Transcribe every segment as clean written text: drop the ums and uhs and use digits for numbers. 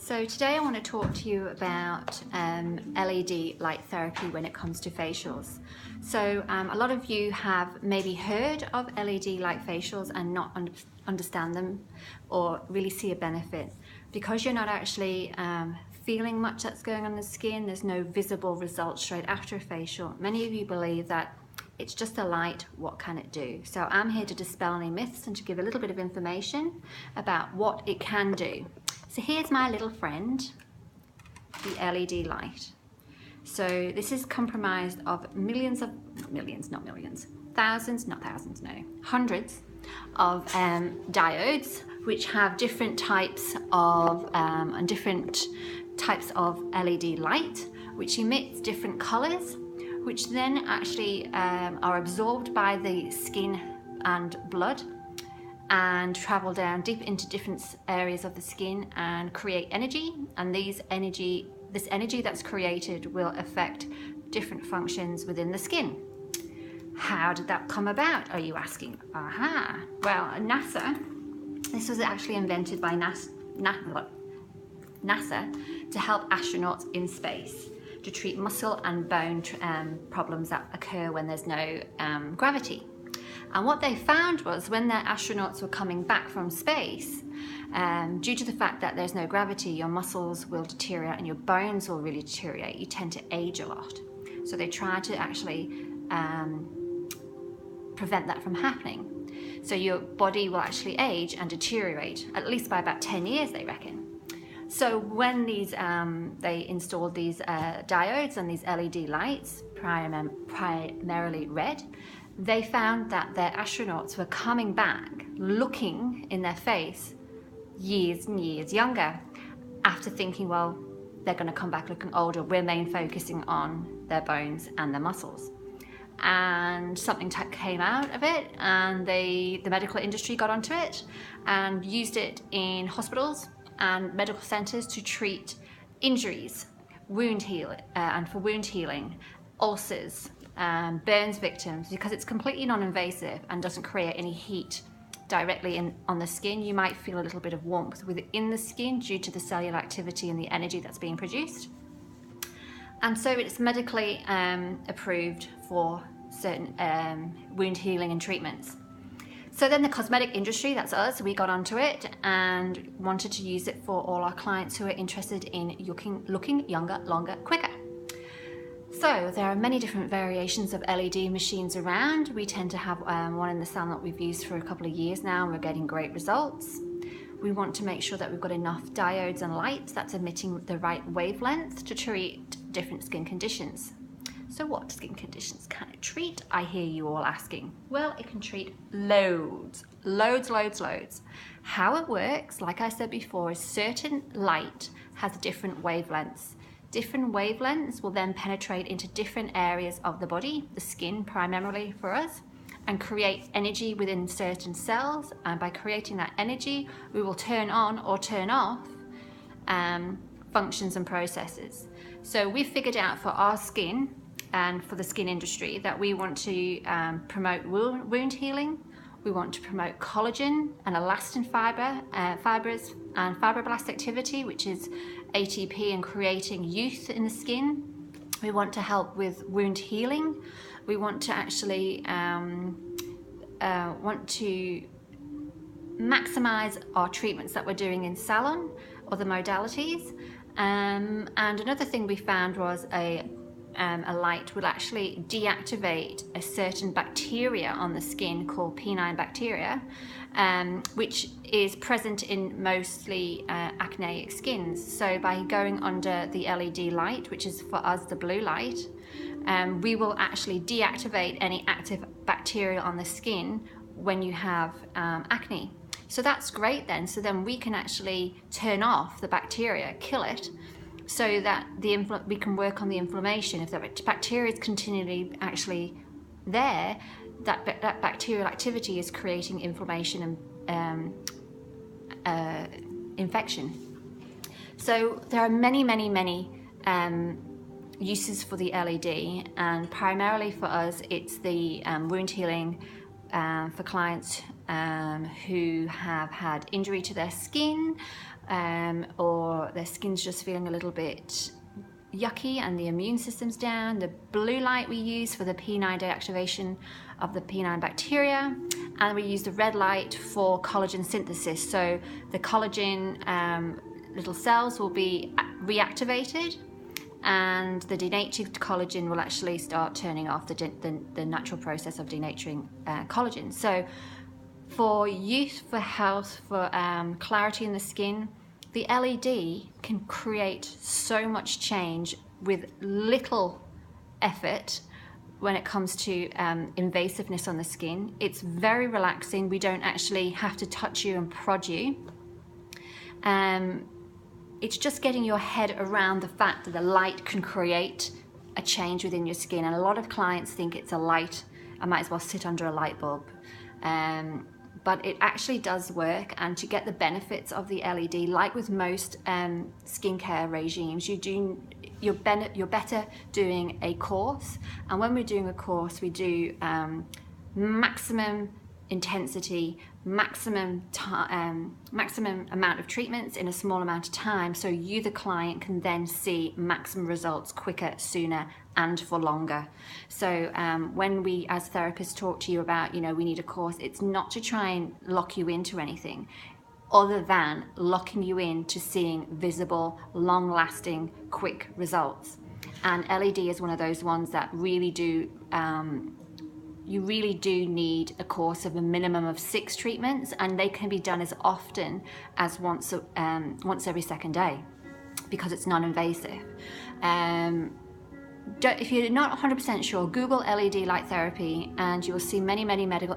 So today I want to talk to you about LED light therapy when it comes to facials. So a lot of you have maybe heard of LED light facials and not understand them or really see a benefit. Because you're not actually feeling much that's going on in the skin, there's no visible results straight after a facial. Many of you believe that it's just a light, what can it do? So I'm here to dispel any myths and to give a little bit of information about what it can do. So here's my little friend, the LED light. So this is comprised of hundreds of diodes, which have different types of LED light, which emits different colors, which then actually are absorbed by the skin and blood and travel down deep into different areas of the skin and create energy. And this energy that's created will affect different functions within the skin. How did that come about, are you asking? Well, NASA, this was actually invented by NASA to help astronauts in space to treat muscle and bone problems that occur when there's no gravity. And what they found was when their astronauts were coming back from space, due to the fact that there's no gravity, your muscles will deteriorate and your bones will really deteriorate. You tend to age a lot. So they tried to actually prevent that from happening. So your body will actually age and deteriorate, at least by about 10 years, they reckon. So when they installed these diodes and these LED lights, primarily red, they found that their astronauts were coming back looking in their face years and years younger, after thinking, well, they're going to come back looking older. We're mainly focusing on their bones and their muscles. And something came out of it, and the medical industry got onto it and used it in hospitals and medical centers to treat injuries, and for wound healing, ulcers, burns victims, because it's completely non-invasive and doesn't create any heat directly on the skin. You might feel a little bit of warmth within the skin due to the cellular activity and the energy that's being produced. And so it's medically approved for certain wound healing and treatments. So then the cosmetic industry, that's us, we got onto it and wanted to use it for all our clients who are interested in looking younger, longer, quicker. So there are many different variations of LED machines around. We tend to have one in the salon that we've used for a couple of years now, and we're getting great results. We want to make sure that we've got enough diodes and lights that's emitting the right wavelength to treat different skin conditions. So what skin conditions can it treat, I hear you all asking? Well, it can treat loads. How it works, like I said before, is certain light has different wavelengths. Different wavelengths will then penetrate into different areas of the body, the skin primarily for us, and create energy within certain cells. And by creating that energy, we will turn on or turn off functions and processes. So we've figured out for our skin and for the skin industry that we want to promote wound healing. We want to promote collagen and elastin fibers and fibroblast activity, which is ATP, and creating youth in the skin. We want to help with wound healing. We want to actually maximize our treatments that we're doing in salon or the modalities. And another thing we found was a light will actually deactivate a certain bacteria on the skin called P9 bacteria, which is present in mostly acneic skins. So by going under the LED light, which is for us the blue light, we will actually deactivate any active bacteria on the skin when you have acne. So that's great then. So then we can actually turn off the bacteria, kill it, so that we can work on the inflammation. If the bacteria is continually actually there, that bacterial activity is creating inflammation and infection. So there are many uses for the LED, and primarily for us it's the wound healing for clients who have had injury to their skin or their skin's just feeling a little bit yucky and the immune system's down. The blue light we use for the P9 deactivation of the P9 bacteria, and we use the red light for collagen synthesis. So the collagen little cells will be reactivated, and the denatured collagen will actually start turning off the natural process of denaturing collagen. So for youth, for health, for clarity in the skin, the LED can create so much change with little effort when it comes to invasiveness on the skin. It's very relaxing. We don't actually have to touch you and prod you. It's just getting your head around the fact that the light can create a change within your skin. And a lot of clients think it's a light, I might as well sit under a light bulb. But it actually does work, and to get the benefits of the LED, like with most skincare regimes, you're better doing a course. And when we're doing a course, we do maximum intensity, maximum amount of treatments in a small amount of time, so you, the client, can then see maximum results quicker, sooner, and for longer. So when we as therapists talk to you about, we need a course, it's not to try and lock you into anything other than locking you into seeing visible, long-lasting, quick results. And LED is one of those ones that really do you really do need a course of a minimum of 6 treatments, and they can be done as often as once every second day, because it's non-invasive. If you're not 100% sure, Google LED light therapy and you'll see many medical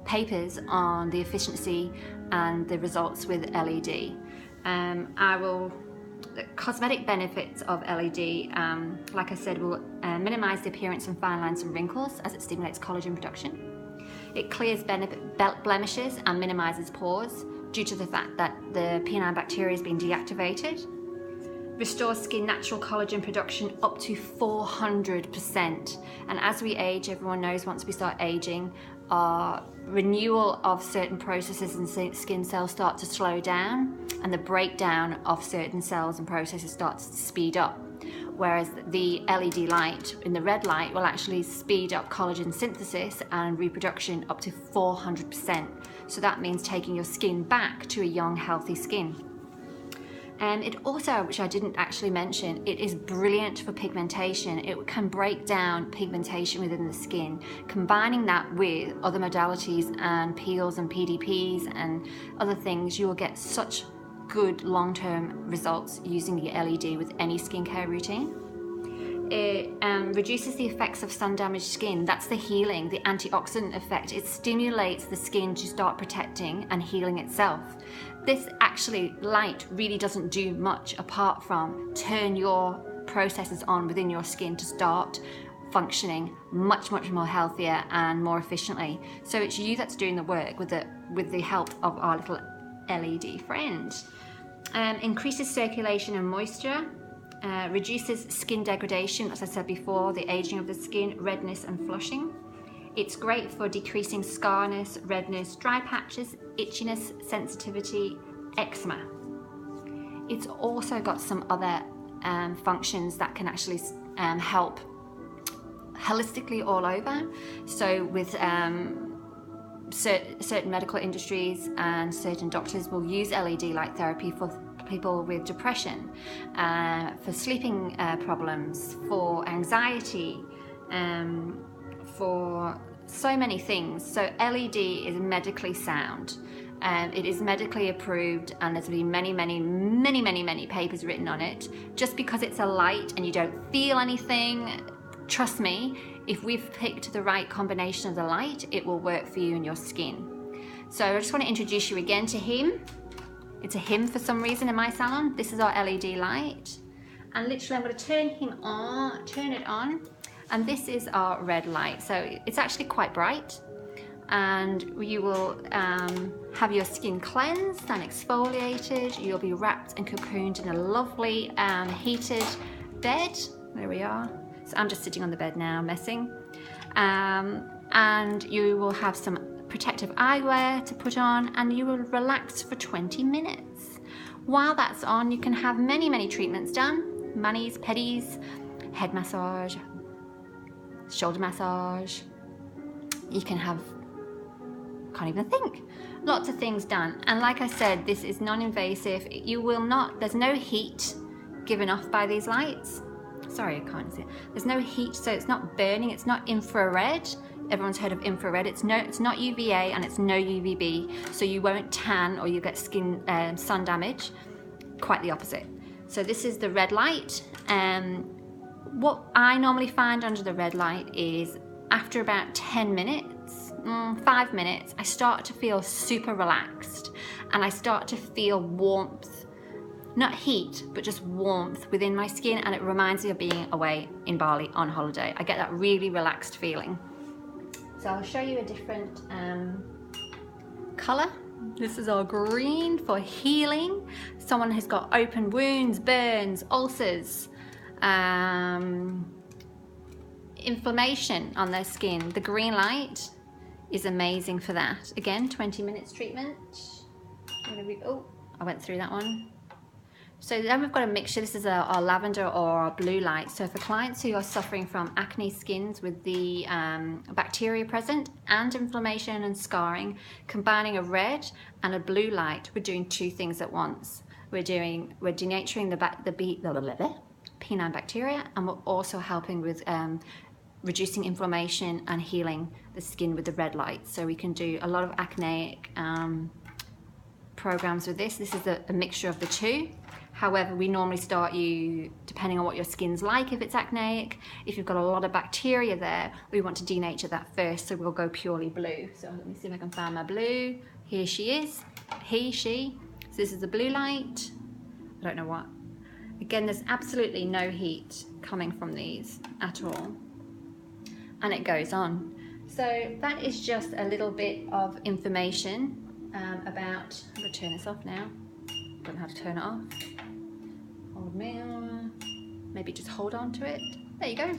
papers on the efficiency and the results with LED. The cosmetic benefits of LED, like I said, will minimize the appearance of fine lines and wrinkles as it stimulates collagen production. It clears blemishes and minimizes pores due to the fact that the P9 bacteria is being deactivated. Restores skin natural collagen production up to 400%. And as we age, everyone knows once we start aging, our renewal of certain processes and skin cells start to slow down, and the breakdown of certain cells and processes starts to speed up. Whereas the LED light in the red light will actually speed up collagen synthesis and reproduction up to 400%. So that means taking your skin back to a young, healthy skin. And it also, which I didn't actually mention, it is brilliant for pigmentation. It can break down pigmentation within the skin. Combining that with other modalities and peels and PDPs and other things, you will get such good long-term results using the LED with any skincare routine. It reduces the effects of sun-damaged skin. That's the healing, the antioxidant effect. It stimulates the skin to start protecting and healing itself. This light really doesn't do much apart from turn your processes on within your skin to start functioning much more healthier and more efficiently. So it's you that's doing the work with the help of our little LED friend. Increases circulation and moisture. Reduces skin degradation, as I said before, the aging of the skin, redness and flushing. It's great for decreasing scarness, redness, dry patches, itchiness, sensitivity, eczema. It's also got some other functions that can actually help holistically all over. So with certain medical industries and certain doctors will use LED light therapy for people with depression, for sleeping problems, for anxiety, for so many things. So LED is medically sound. It is medically approved, and there's been many papers written on it. Just because it's a light and you don't feel anything, trust me, if we've picked the right combination of the light, it will work for you and your skin. So I just want to introduce you again to him. It's a him for some reason in my salon. This is our LED light. And literally I'm going to turn it on. And this is our red light. So it's actually quite bright. And you will have your skin cleansed and exfoliated. You'll be wrapped and cocooned in a lovely heated bed. There we are. So I'm just sitting on the bed now, messing. And you will have some protective eyewear to put on, and you will relax for 20 minutes. While that's on, you can have many treatments done. Manis, pedis, head massage, shoulder massage. You can have, can't even think, lots of things done. And like I said, this is non-invasive. You will not, there's no heat given off by these lights. Sorry, I can't see it. There's no heat, so it's not burning, it's not infrared. Everyone's heard of infrared. It's not UVA and it's no UVB, so you won't tan or you get skin sun damage. Quite the opposite. So this is the red light. What I normally find under the red light is after about 10 minutes, 5 minutes, I start to feel super relaxed and I start to feel warmth. Not heat, but just warmth within my skin, and it reminds me of being away in Bali on holiday. I get that really relaxed feeling. So I'll show you a different color. This is our green for healing. Someone who's got open wounds, burns, ulcers, inflammation on their skin. The green light is amazing for that. Again, 20 minutes treatment. Oh, I went through that one. So then we've got a mixture. This is our lavender or our blue light. So for clients who are suffering from acne skins with the bacteria present and inflammation and scarring, combining a red and a blue light, we're doing two things at once. We're denaturing the P9 bacteria, and we're also helping with reducing inflammation and healing the skin with the red light. So we can do a lot of acneic programs with this. This is a mixture of the two. However, we normally start you, depending on what your skin's like, if it's acneic, if you've got a lot of bacteria there, we want to denature that first, so we'll go purely blue. So let me see if I can find my blue. Here she is, he, she. So this is the blue light. I don't know what. Again, there's absolutely no heat coming from these at all. And it goes on. So that is just a little bit of information about, I'm going to turn this off now. Don't know how to turn it off. Hold me on. Maybe just hold on to it. There you go.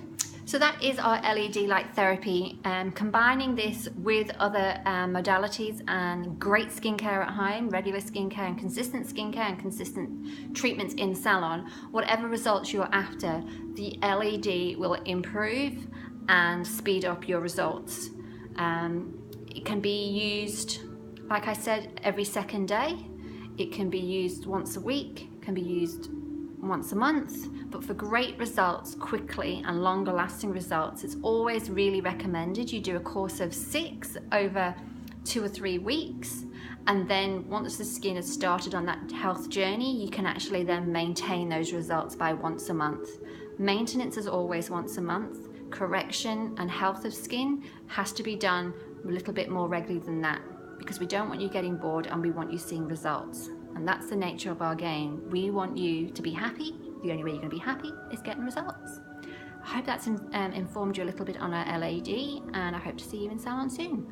So that is our LED light therapy, combining this with other modalities and great skincare at home, regular skincare and consistent consistent treatments in salon. Whatever results you're after, the LED will improve and speed up your results. It can be used, like I said, every second day. It can be used once a week, can be used once a month, but for great results quickly and longer lasting results, it's always really recommended you do a course of 6 over 2 or 3 weeks, and then once the skin has started on that health journey, you can actually then maintain those results by once a month. Maintenance is always once a month. Correction and health of skin has to be done a little bit more regularly than that, because we don't want you getting bored and we want you seeing results. And that's the nature of our game. We want you to be happy. The only way you're going to be happy is getting results. I hope that's informed you a little bit on our LED, and I hope to see you in salon soon.